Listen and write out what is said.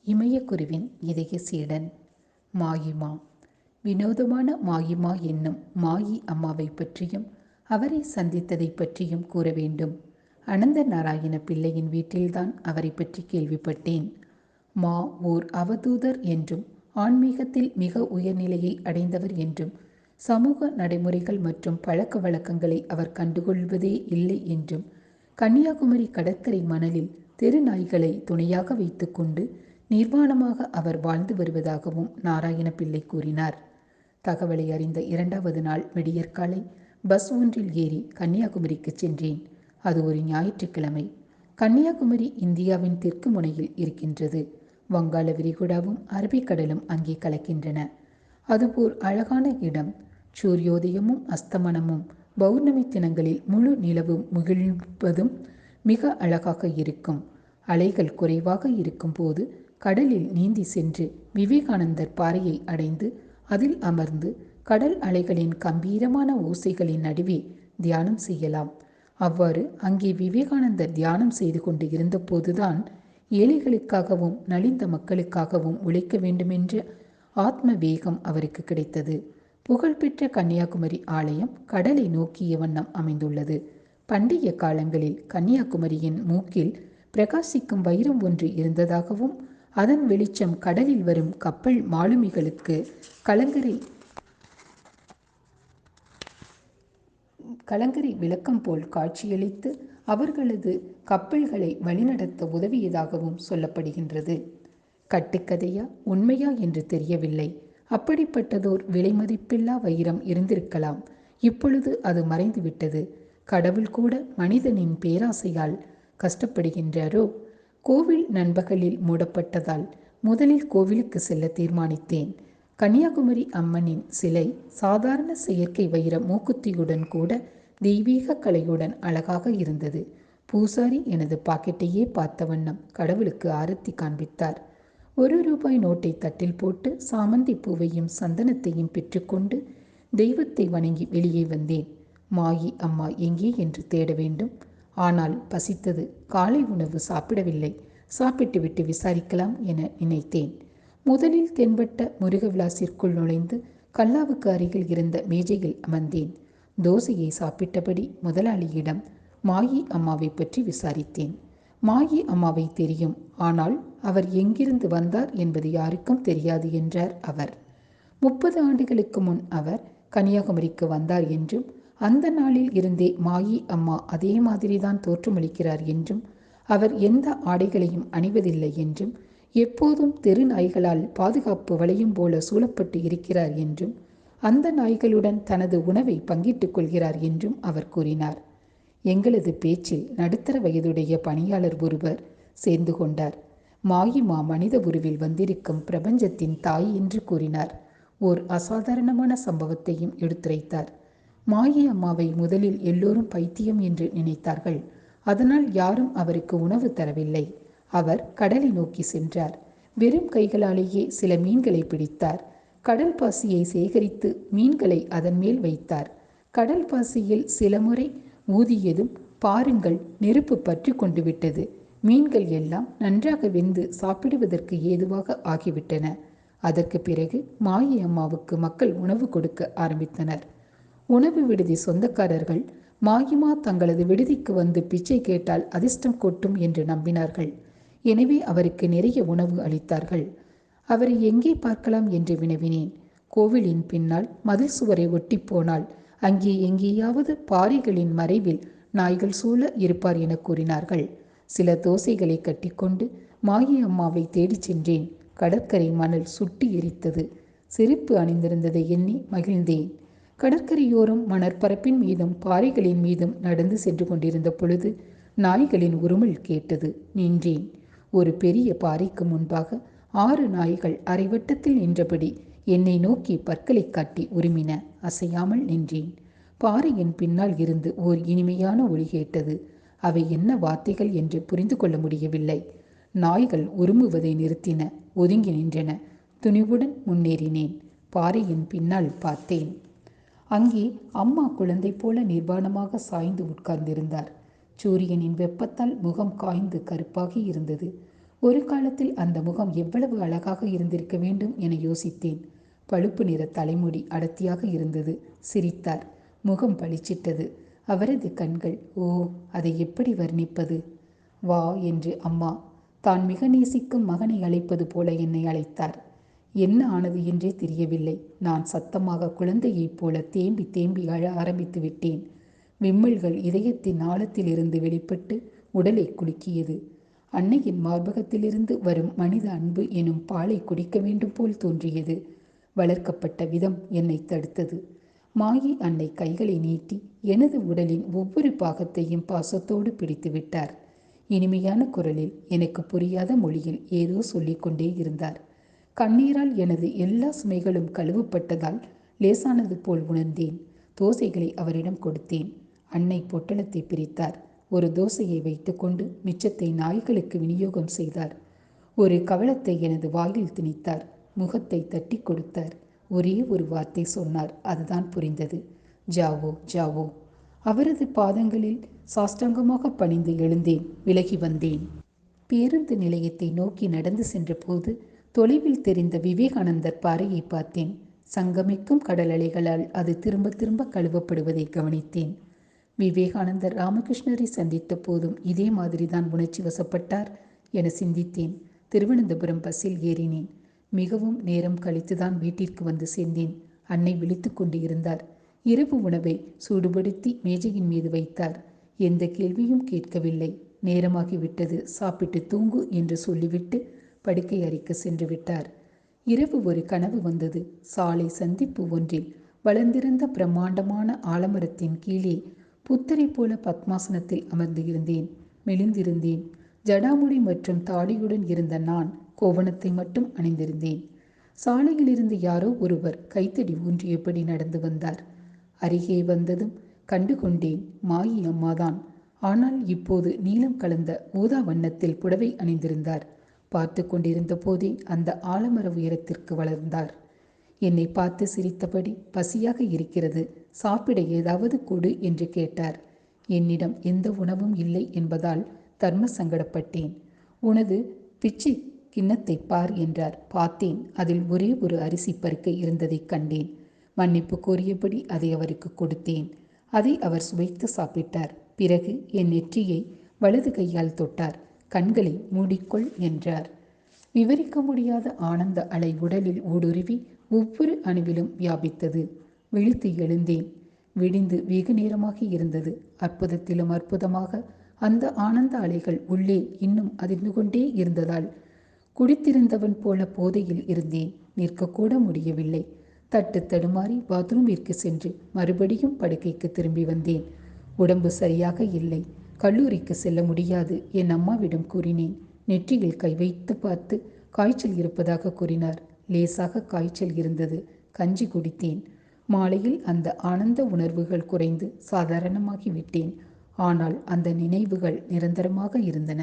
இமயக்குருவின் இதய சீடன். மாயிமா. வினோதமான மாயிமா என்னும் மாயி அம்மாவை பற்றியும் அவரை சந்தித்ததை பற்றியும் கூற வேண்டும். அனந்த நாராயண பிள்ளையின் வீட்டில்தான் அவரை பற்றி கேள்விப்பட்டேன். மா ஓர் அவதூதர் என்றும் ஆன்மீகத்தில் மிக உயர்நிலையை அடைந்தவர் என்றும் சமூக நடைமுறைகள் மற்றும் பழக்க வழக்கங்களை அவர் கண்டுகொள்வதே இல்லை என்றும் கன்னியாகுமரி கடற்கரை மணலில் தெரு நாய்களை துணையாக வைத்துக்கொண்டு நிர்வாணமாக அவர் வாழ்ந்து வருவதாகவும் நாராயண பிள்ளை கூறினார். தகவலை அறிந்த 2வது நாள் விடியற்காலை பஸ் ஒன்றில் ஏறி கன்னியாகுமரிக்கு சென்றேன். அது ஒரு ஞாயிற்றுக்கிழமை. கன்னியாகுமரி இந்தியாவின் தெற்கு முனையில் இருக்கின்றது. வங்காள விரிகுடாவும் அரபிக்கடலும் அங்கே கலக்கின்றன. அதுபோல் அழகான இடம். சூரியோதயமும் அஸ்தமனமும் பௌர்ணமி தினங்களில் முழு நிலவும் முகிழ்வதும் மிக அழகாக இருக்கும். அலைகள் குறைவாக இருக்கும் போது கடலில் நீந்தி சென்று விவேகானந்தர் பாறையை அடைந்து அதில் அமர்ந்து கடல் அலைகளின் கம்பீரமான ஓசைகளின் நடுவே தியானம் செய்யலாம். அவ்வாறு அங்கே விவேகானந்தர் தியானம் செய்து கொண்டு இருந்த போதுதான் ஏழைகளுக்காகவும் நலிந்த மக்களுக்காகவும் உழைக்க வேண்டுமென்ற ஆத்ம வேகம் அவருக்கு கிடைத்தது. புகழ்பெற்ற கன்னியாகுமரி ஆலயம் கடலை நோக்கிய வண்ணம் அமைந்துள்ளது. பண்டைய காலங்களில் கன்னியாகுமரியின் மூக்கில் பிரகாசிக்கும் வைரம் ஒன்று இருந்ததாகவும் அதன் வெளிச்சம் கடலில் வரும் கப்பல் மாலுமிகளுக்கு கலங்கரை விளக்கம் போல் காட்சியளித்து அவர்களது கப்பல்களை வழிநடத்த உதவியதாகவும் சொல்லப்படுகின்றது. கட்டுக்கதையா உண்மையா என்று தெரியவில்லை. அப்படிப்பட்டதோர் விலைமதிப்பில்லா வைரம் இருந்திருக்கலாம். இப்பொழுது அது மறைந்துவிட்டது. கடவுள் கூட மனிதனின் பேராசையால் கஷ்டப்படுகின்றாரோ? கோவில் நண்பகலில் மூடப்பட்டதால் முதலில் கோவிலுக்கு செல்ல தீர்மானித்தேன். கன்னியாகுமரி அம்மனின் சிலை சாதாரண செயற்கை வைர மூக்குத்தியுடன் கூட தெய்வீக கலையுடன் அழகாக இருந்தது. பூசாரி எனது பாக்கெட்டையே பார்த்த வண்ணம் கடவுளுக்கு ஆரத்தி காண்பித்தார். 1 ரூபாய் நோட்டை தட்டில் போட்டு சாமந்தி பூவையும் சந்தனத்தையும் பெற்றுக்கொண்டு தெய்வத்தை வணங்கி வெளியே வந்தேன். மாயி அம்மா எங்கே என்று தேட வேண்டும். ஆனால் பசித்தது. காலை உணவு சாப்பிடவில்லை. சாப்பிட்டுவிட்டு விசாரிக்கலாம் என நினைத்தேன். முதலில் தென்பட்ட முருகவிலாசிற்குள் நுழைந்து கல்லாவுக்கு அருகில் இருந்த மேஜையில் அமர்ந்தேன். தோசையை சாப்பிட்டபடி முதலாளியிடம் மாயி அம்மாவை பற்றி விசாரித்தேன். மாயி அம்மாவை தெரியும், ஆனால் அவர் எங்கிருந்து வந்தார் என்பது யாருக்கும் தெரியாது என்றார் அவர். 30 ஆண்டுகளுக்கு முன் அவர் கன்னியாகுமரிக்கு வந்தார் என்றும் அந்த நாளில் இருந்தே மாயி அம்மா அதே மாதிரிதான் தோற்றமளிக்கிறார் என்றும் அவர் எந்த ஆடைகளையும் அணிவதில்லை என்றும் எப்போதும் தெரு நாய்களால் பாதுகாப்பு வளையம் போல சூழப்பட்டு இருக்கிறார் என்றும் அந்த நாய்களுடன் தனது உணவை பங்கிட்டுக் கொள்கிறார் என்றும் அவர் கூறினார். எங்களது பேச்சில் நடுத்தர வயதுடைய பணியாளர் ஒருவர் சேர்ந்து கொண்டார். மாயிமா மனித உருவில் வந்திருக்கும் பிரபஞ்சத்தின் தாய் என்று கூறினார். ஓர் அசாதாரணமான சம்பவத்தையும் எடுத்துரைத்தார். மாயி அம்மாவை முதலில் எல்லோரும் பைத்தியம் என்று நினைத்தார்கள். அதனால் யாரும் அவருக்கு உணவு தரவில்லை. அவர் கடலை நோக்கி சென்றார். வெறும் கைகளாலேயே சில மீன்களை பிடித்தார். கடல் பாசியை சேகரித்து மீன்களை அதன் மேல் வைத்தார். கடல் பாசியில் சில முறை ஊதியதும் பாருங்கள், நெருப்பு பற்றி கொண்டு விட்டது. மீன்கள் எல்லாம் நன்றாக வெந்து சாப்பிடுவதற்கு ஏதுவாக ஆகிவிட்டன. அதற்கு பிறகு மாயி அம்மாவுக்கு மக்கள் உணவு கொடுக்க ஆரம்பித்தனர். உணவு விடுதி சொந்தக்காரர்கள் மாயிமா தங்களது விடுதிக்கு வந்து பிச்சை கேட்டால் அதிர்ஷ்டம் கொட்டும் என்று நம்பினார்கள். எனவே அவருக்கு நிறைய உணவு அளித்தார்கள். அவரை எங்கே பார்க்கலாம் என்று வினவினேன். கோவிலின் பின்னால் மதில் சுவரை ஒட்டி போனால் அங்கே எங்கேயாவது பாறைகளின் மறைவில் நாய்கள் சூழ இருப்பார் என கூறினார்கள். சில தோசைகளை கட்டிக்கொண்டு மாயி அம்மாவை தேடிச் சென்றேன். கடற்கரை மணல் சுட்டி எரித்தது. செருப்பு அணிந்திருந்ததை எண்ணி மகிழ்ந்தேன். கடற்கரையோரம் மணற்பரப்பின் மீதும் பாறைகளின் மீதும் நடந்து சென்று கொண்டிருந்த பொழுது நாய்களின் உருமல் கேட்டது. நின்றேன். ஒரு பெரிய பாறைக்கு முன்பாக 6 நாய்கள் அரைவட்டத்தில் நின்றபடி என்னை நோக்கி பற்களை காட்டி உருமின. அசையாமல் நின்றேன். பாறையின் பின்னால் இருந்து ஓர் இனிமையான ஒலி கேட்டது. அவை என்ன வார்த்தைகள் என்று புரிந்து கொள்ள முடியவில்லை. நாய்கள் உருமுவதை நிறுத்தின. ஒதுங்கி நின்றன. துணிவுடன் முன்னேறினேன். பாறையின் பின்னால் பார்த்தேன். அங்கே அம்மா குழந்தை போல நிர்வாணமாக சாய்ந்து உட்கார்ந்திருந்தார். சூரியனின் வெப்பத்தால் முகம் காய்ந்து கருப்பாகி இருந்தது. ஒரு காலத்தில் அந்த முகம் எவ்வளவு அழகாக இருந்திருக்க வேண்டும் என யோசித்தேன். பழுப்பு நிற தலைமுடி அடர்த்தியாக இருந்தது. சிரித்தார். முகம் பளிச்சிட்டது. அவரது கண்கள், ஓ, அதை எப்படி வர்ணிப்பது? வா என்று அம்மா தான் மிக நேசிக்கும் மகனை அழைப்பது போல என்னை அழைத்தார். என்ன ஆனது என்றே தெரியவில்லை. நான் சத்தமாக குழந்தையைப் போல தேம்பி தேம்பி அழ ஆரம்பித்து விட்டேன். விம்மல்கள் இதயத்தின் ஆழத்திலிருந்து வெளிப்பட்டு உடலை குலுக்கியது. அன்னையின் மார்பகத்திலிருந்து வரும் மனித அன்பு எனும் பாலை குடிக்க வேண்டும் போல் தோன்றியது. வளர்க்கப்பட்ட விதம் என்னை தடுத்தது. மாயி அன்னை கைகளை நீட்டி எனது உடலின் ஒவ்வொரு பாகத்தையும் பாசத்தோடு பிடித்து விட்டார். இனிமையான குரலில் எனக்கு புரியாத மொழியில் ஏதோ சொல்லிக் கொண்டே இருந்தார். கண்ணீரால் எனது எல்லா சுமைகளும் கழுவப்பட்டதால் லேசானது போல் உணர்ந்தேன். தோசைகளை அவரிடம் கொடுத்தேன். அன்னை பொட்டலத்தை பிரித்தார். ஒரு தோசையை வைத்துக்கொண்டு மிச்சத்தை நாய்களுக்கு விநியோகம் செய்தார். ஒரு கவளத்தை எனது வாயில் திணித்தார். முகத்தை தட்டி கொடுத்தார். ஒரே ஒரு வார்த்தை சொன்னார். அதுதான் புரிந்தது. Zhao, Zhao. அவரது பாதங்களில் சாஷ்டாங்கமாக பணிந்து எழுந்தேன். விலகி வந்தேன். பேருந்து நிலையத்தை நோக்கி நடந்து சென்றபோது தொலைவில் தெரிந்த விவேகானந்தர் பாறையை பார்த்தேன். சங்கமிக்கும் கடல் அலைகளால் அது திரும்ப திரும்ப கழுவப்படுவதை கவனித்தேன். விவேகானந்தர் ராமகிருஷ்ணரை சந்தித்த போதும் இதே மாதிரிதான் உணர்ச்சி வசப்பட்டார் என சிந்தித்தேன். திருவனந்தபுரம் பஸ்ஸில் ஏறினேன். மிகவும் நேரம் கழித்துதான் வீட்டிற்கு வந்து சேர்ந்தேன். அன்னை விழித்து கொண்டு இருந்தார். இரவு உணவை சூடுபடுத்தி மேஜையின் மீது வைத்தார். எந்த கேள்வியும் கேட்கவில்லை. நேரமாகிவிட்டது, சாப்பிட்டு தூங்கு என்று சொல்லிவிட்டு படுக்கை அறைக்கு சென்று விட்டார். இரவு ஒரு கனவு வந்தது. சாலை சந்திப்பு ஒன்றில் வளர்ந்திருந்த பிரம்மாண்டமான ஆலமரத்தின் கீழே புத்தரை போல பத்மாசனத்தில் அமர்ந்து இருந்தேன். மெலிந்திருந்தேன். ஜடாமுடி மற்றும் தாடியுடன் இருந்த நான் கோவணத்தை மட்டும் அணிந்திருந்தேன். சாலையில் இருந்து யாரோ ஒருவர் கைத்தடி ஊன்றியபடி நடந்து வந்தார். அருகே வந்ததும் கண்டு கொண்டேன், மாயி அம்மாதான். ஆனால் இப்போது நீலம் கலந்த ஊதா வண்ணத்தில் புடவை அணிந்திருந்தார். பார்த்து கொண்டிருந்த போதே அந்த ஆலமர உயரத்திற்கு வளர்ந்தார். என்னை பார்த்து சிரித்தபடி, பசியாக இருக்கிறது, சாப்பிட ஏதாவது கொடு என்று கேட்டார். என்னிடம் எந்த உணவும் இல்லை என்பதால் தர்ம சங்கடப்பட்டேன். உனது பிச்சை கிண்ணத்தை பார் என்றார். பார்த்தேன். அதில் ஒரே ஒரு அரிசி பருக்கை இருந்ததைக் கண்டேன். மன்னிப்பு கோரியபடி அதை அவருக்கு கொடுத்தேன். அதை அவர் சுவைத்து சாப்பிட்டார். பிறகு என் நெற்றியை வலது கையால் தொட்டார். கண்களை மூடிக்கொள் என்றார். விவரிக்க முடியாத ஆனந்த அலை உடலில் ஊடுருவி ஒவ்வொரு அணுவிலும் வியாபித்தது. விழித்து எழுந்தேன். விடிந்து வெகு நேரமாகி இருந்தது. அற்புதத்திலும் அற்புதமாக அந்த ஆனந்த அலைகள் உள்ளே இன்னும் அதிர்ந்து கொண்டே இருந்ததால் குடித்திருந்தவன் போல போதையில் இருந்தேன். நிற்கக்கூட முடியவில்லை. தட்டு தடுமாறி பாத்ரூமிற்கு சென்று மறுபடியும் படுக்கைக்கு திரும்பி வந்தேன். உடம்பு சரியாக இல்லை. கல்லூரிக்கு செல்ல முடியாது என் அம்மாவிடம் கூறினேன். நெற்றியில் கை வைத்து பார்த்து காய்ச்சல் இருப்பதாக கூறினார். லேசாக காய்ச்சல் இருந்தது. கஞ்சி குடித்தேன். மாலையில் அந்த ஆனந்த உணர்வுகள் குறைந்து சாதாரணமாகி விட்டேன். ஆனால் அந்த நினைவுகள் நிரந்தரமாக இருந்தன.